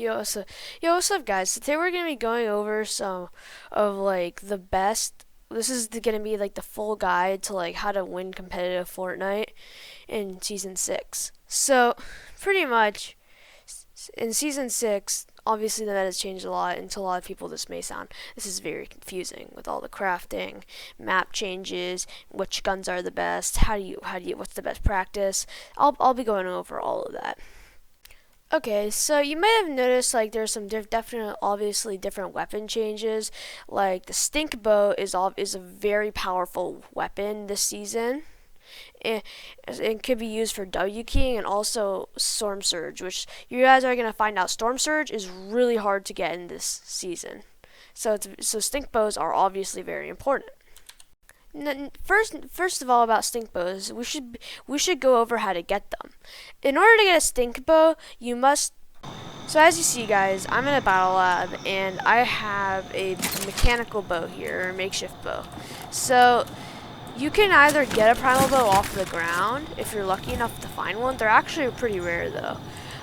What's up, guys? Today we're gonna be going over some of like the best. This is gonna be like the full guide to like how to win competitive Fortnite in season 6. So, pretty much in season 6, obviously the meta has changed a lot, and to a lot of people this is very confusing with all the crafting, map changes, which guns are the best, what's the best practice. I'll be going over all of that. Okay, so you might have noticed like there's some definite, obviously different weapon changes. Like the stink bow is a very powerful weapon this season. It could be used for W keying and also Storm Surge, which you guys are gonna find out. Storm Surge is really hard to get in this season, so stink bows are obviously very important. First of all, about stink bows, we should go over how to get them. In order to get a stink bow, you must. So as you see, guys, I'm in a battle lab and I have a mechanical bow here, or a makeshift bow. So you can either get a primal bow off the ground if you're lucky enough to find one. They're actually pretty rare though.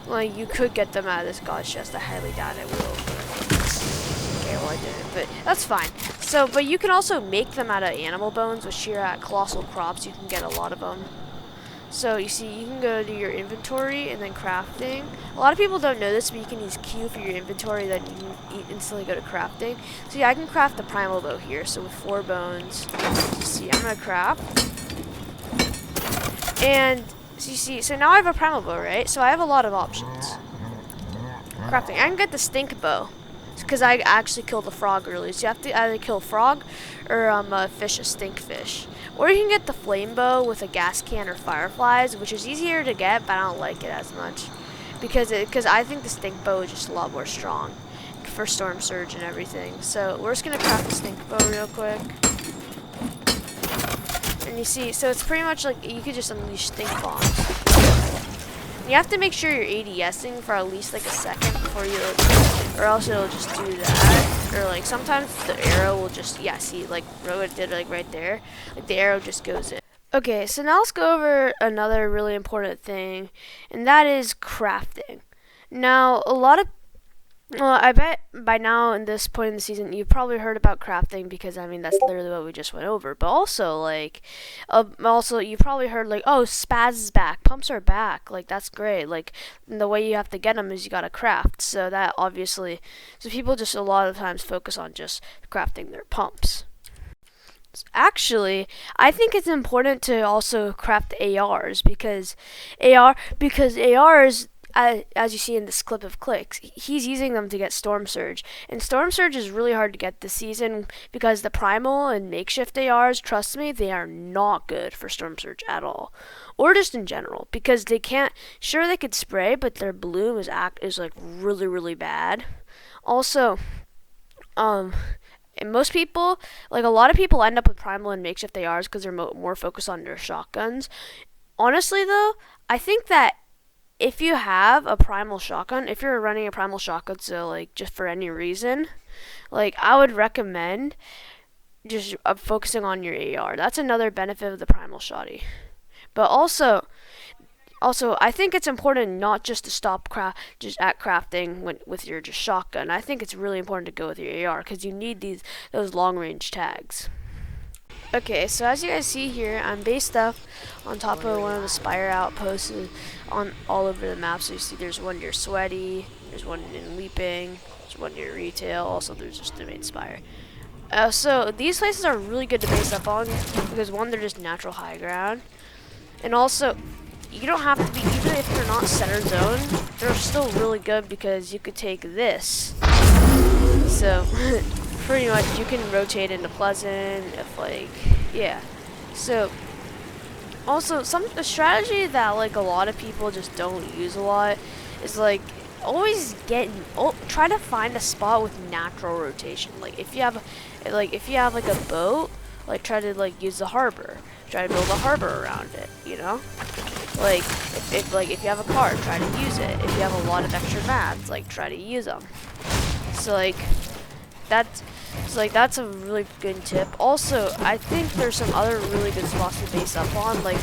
Like you could get them out of this god's chest. I highly doubt it will. Okay, well I didn't, but that's fine. So, but you can also make them out of animal bones, which here at Colossal Crops you can get a lot of them. So you see, you can go to your inventory and then crafting. A lot of people don't know this, but you can use Q for your inventory, then you can instantly go to crafting. So yeah, I can craft the primal bow here. So with 4 bones, you see, I'm gonna craft. And so you see, so now I have a primal bow, right? So I have a lot of options. Crafting. I can get the stink bow, because I actually killed a frog earlier. So you have to either kill a frog or a stink fish. Or you can get the flame bow with a gas can or fireflies, which is easier to get, but I don't like it as much. Because I think the stink bow is just a lot more strong for Storm Surge and everything. So we're just going to craft the stink bow real quick. And you see, so it's pretty much like you could just unleash stink bombs. You have to make sure you're ADSing for at least like a second before you, or else it'll just do that. Or like sometimes the arrow will just, yeah, see, like what it did like right there, like the arrow just goes in. Okay, so now let's go over another really important thing, and that is crafting. Now, I bet by now in this point in the season you've probably heard about crafting, because I mean that's literally what we just went over. But also you probably heard like, oh, Spaz is back, pumps are back, like that's great. Like the way you have to get them is you gotta craft. So that obviously, so people just a lot of times focus on just crafting their pumps. Actually, I think it's important to also craft ARs because ARs, as you see in this clip of clicks, he's using them to get Storm Surge. And Storm Surge is really hard to get this season because the Primal and makeshift ARs, trust me, they are not good for Storm Surge at all. Or just in general, because they can't, sure they could spray, but their bloom is like really, really bad. Also, and most people, like a lot of people end up with Primal and makeshift ARs because they're more focused on their shotguns. Honestly though, I think that if you have a primal shotgun, if you're running a primal shotgun, so like just for any reason, like I would recommend just focusing on your AR. That's another benefit of the primal shotty. But also I think it's important not just to stop just at crafting with your just shotgun. I think it's really important to go with your AR because you need those long range tags. Okay, so as you guys see here, I'm based up on top of one of the Spire outposts on all over the map. So you see there's one near Sweaty, there's one in Leaping, there's one near Retail, also there's just the main Spire. So these places are really good to base up on because one, they're just natural high ground, and also you don't have to be, even if you're not center zone, they're still really good because you could take this. So pretty much you can rotate into Pleasant if like, yeah. So also a strategy that like a lot of people just don't use a lot is like always try to find a spot with natural rotation. Like if you have like a boat, like try to like use the harbor. Try to build a harbor around it, you know? Like if you have a car, try to use it. If you have a lot of extra mats, like try to use them. So like that's a really good tip. Also, I think there's some other really good spots to base up on, like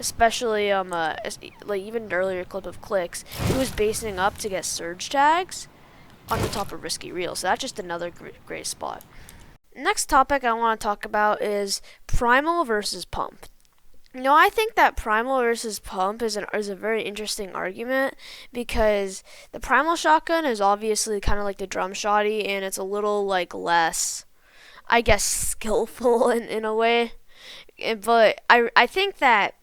especially like even an earlier clip of Clicks, he was basing up to get surge tags. on the top of risky reels. So that's just another great spot. Next topic I want to talk about is primal versus pump. I think that primal versus pump is a very interesting argument because the primal shotgun is obviously kind of like the drum shotty, and it's a little like less, I guess, skillful in a way. But I think that,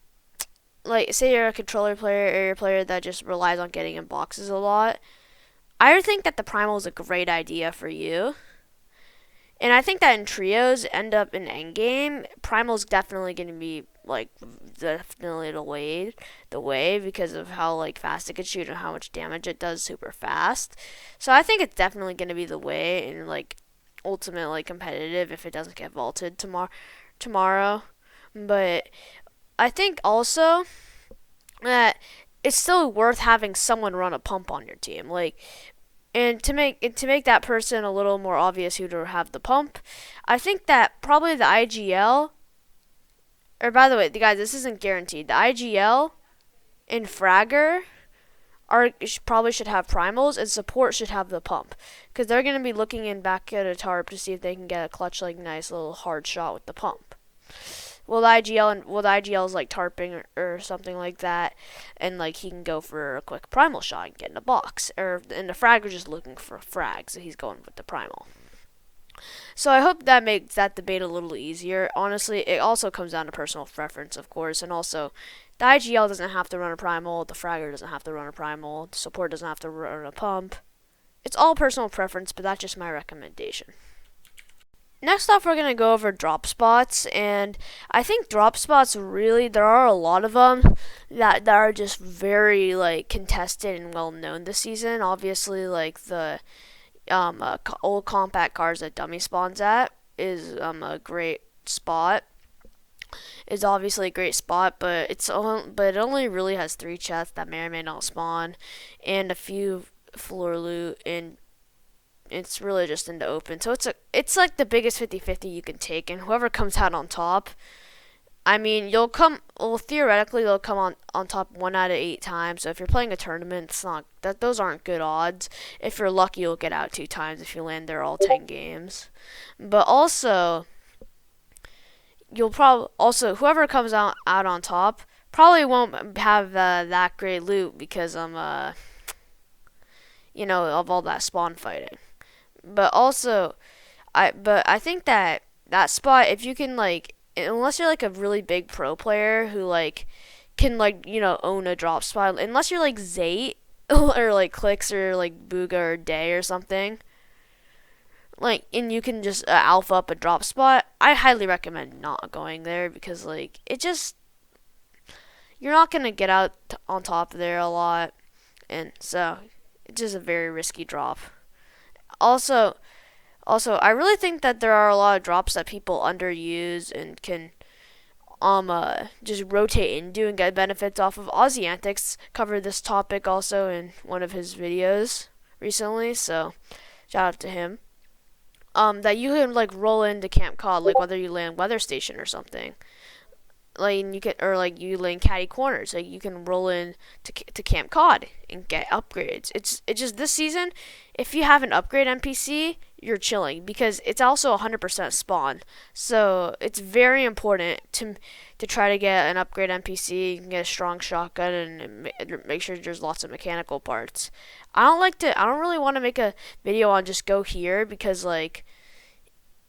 like, say you're a controller player or you're a player that just relies on getting in boxes a lot, I think that the primal is a great idea for you. And I think that in trios end up in endgame, primal's definitely going to be like definitely the way because of how like fast it can shoot and how much damage it does super fast. So I think it's definitely going to be the way in like ultimate like competitive if it doesn't get vaulted tomorrow. But I think also that it's still worth having someone run a pump on your team. Like, and to make that person a little more obvious who to have the pump, I think that probably the IGL, or by the way, guys, this isn't guaranteed. The IGL and Fragger probably should have primals, and support should have the pump, because they're going to be looking in back at a tarp to see if they can get a clutch like nice little hard shot with the pump. Well, the IGL is like tarping or something like that, and like he can go for a quick primal shot and get in a box, and the fragger just looking for a frag, so he's going with the primal. So I hope that makes that debate a little easier. Honestly, it also comes down to personal preference, of course, and also the IGL doesn't have to run a primal, the fragger doesn't have to run a primal, the support doesn't have to run a pump. It's all personal preference, but that's just my recommendation. Next off, we're going to go over drop spots, and I think drop spots really, there are a lot of them that are just very, like, contested and well-known this season. Obviously, like, the old compact cars that dummy spawns at is a great spot. It's obviously a great spot, but it only really has 3 chests that may or may not spawn, and a few floor loot, and it's really just in the open. So it's like the biggest 50-50 you can take, and whoever comes out on top, I mean, theoretically they'll come on top 1 out of 8 times. So if you're playing a tournament, those aren't good odds. If you're lucky, you'll get out 2 times if you land there all 10 games. But also, whoever comes out on top probably won't have that great loot because of all that spawn fighting. But also, I think that spot, if you can, like, unless you're like a really big pro player who like can like own a drop spot, unless you're like Zate or like Clicks or like Booga or Day or something, like, and you can just alpha up a drop spot, I highly recommend not going there because like you're not gonna get out on top there a lot, and so it's just a very risky drop. Also, I really think that there are a lot of drops that people underuse and can just rotate into and get benefits off of. Aussie Antics covered this topic also in one of his videos recently, so shout out to him. That you can like roll into Camp Cod, like whether you land Weather Station or something. Like you land Caddy Corners, like you can roll in to Camp Cod and get upgrades. It's just this season, if you have an upgrade NPC, you're chilling because it's also 100% spawn. So it's very important to try to get an upgrade NPC. You can get a strong shotgun and make sure there's lots of mechanical parts. I don't really want to make a video on just go here because like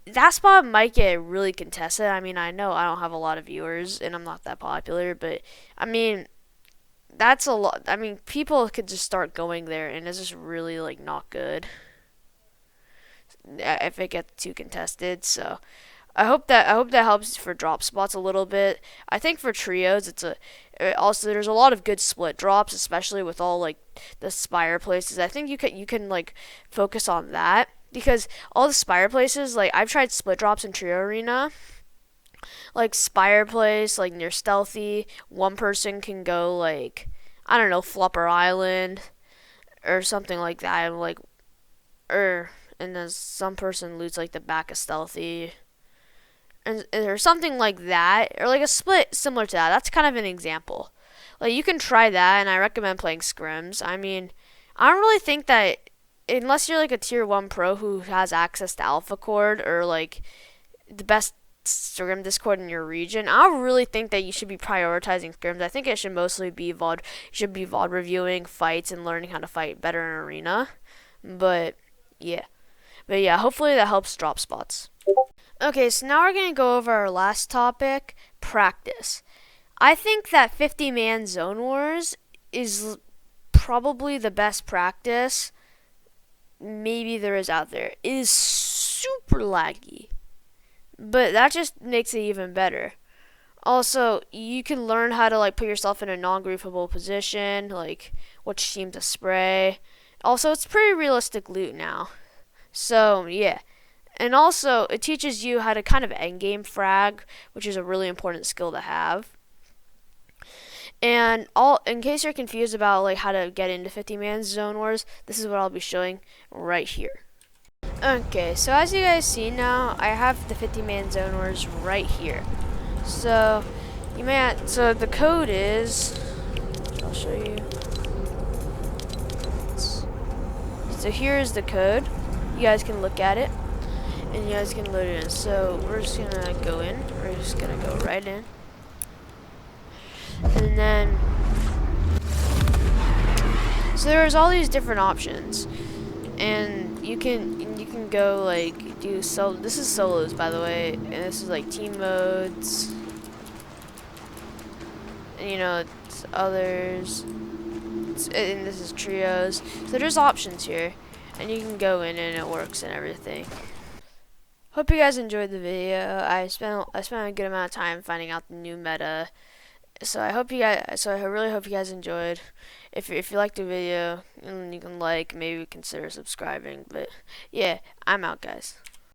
that spot might get really contested. I mean, I know I don't have a lot of viewers and I'm not that popular, but I mean, that's a lot. I mean, people could just start going there and it's just really like not good if it gets too contested. So I hope that helps for drop spots a little bit. I think for trios, also there's a lot of good split drops, especially with all like the Spire places. I think you can like focus on that because all the Spire places, like I've tried split drops in Trio Arena, like Spire place, like near Stealthy, one person can go like, I don't know, Flopper Island or something like that, like, and then some person loots like the back of Stealthy, or something like that, or like a split similar to that. That's kind of an example. Like you can try that, and I recommend playing scrims. I mean, I don't really think that unless you're like a tier 1 pro who has access to alpha cord or like the best scrim discord in your region, I don't really think that you should be prioritizing scrims. I think it should mostly be VOD. You should be VOD reviewing fights and learning how to fight better in arena. But yeah. But yeah, hopefully that helps drop spots. Okay, so now we're going to go over our last topic, practice. I think that 50-man Zone Wars is probably the best practice maybe there is out there. It is super laggy, but that just makes it even better. Also, you can learn how to like put yourself in a non-griefable position, like which team to spray. Also, it's pretty realistic loot now. So, yeah. And also, it teaches you how to kind of endgame frag, which is a really important skill to have. And in case you're confused about like how to get into 50-man Zone Wars, this is what I'll be showing right here. Okay, so as you guys see now, I have the 50-man Zone Wars right here. So so the code is, I'll show you. So here is the code. You guys can look at it, and you guys can load it in. So we're just gonna go in. We're just gonna go right in. And then, so there's all these different options, and you can go like do solo. This is solos, by the way, and this is like team modes. And it's others. And this is trios. So there's options here, and you can go in and it works and everything. Hope you guys enjoyed the video. I spent a good amount of time finding out the new meta. So I really hope you guys enjoyed. If you liked the video, you can maybe consider subscribing. But yeah, I'm out, guys.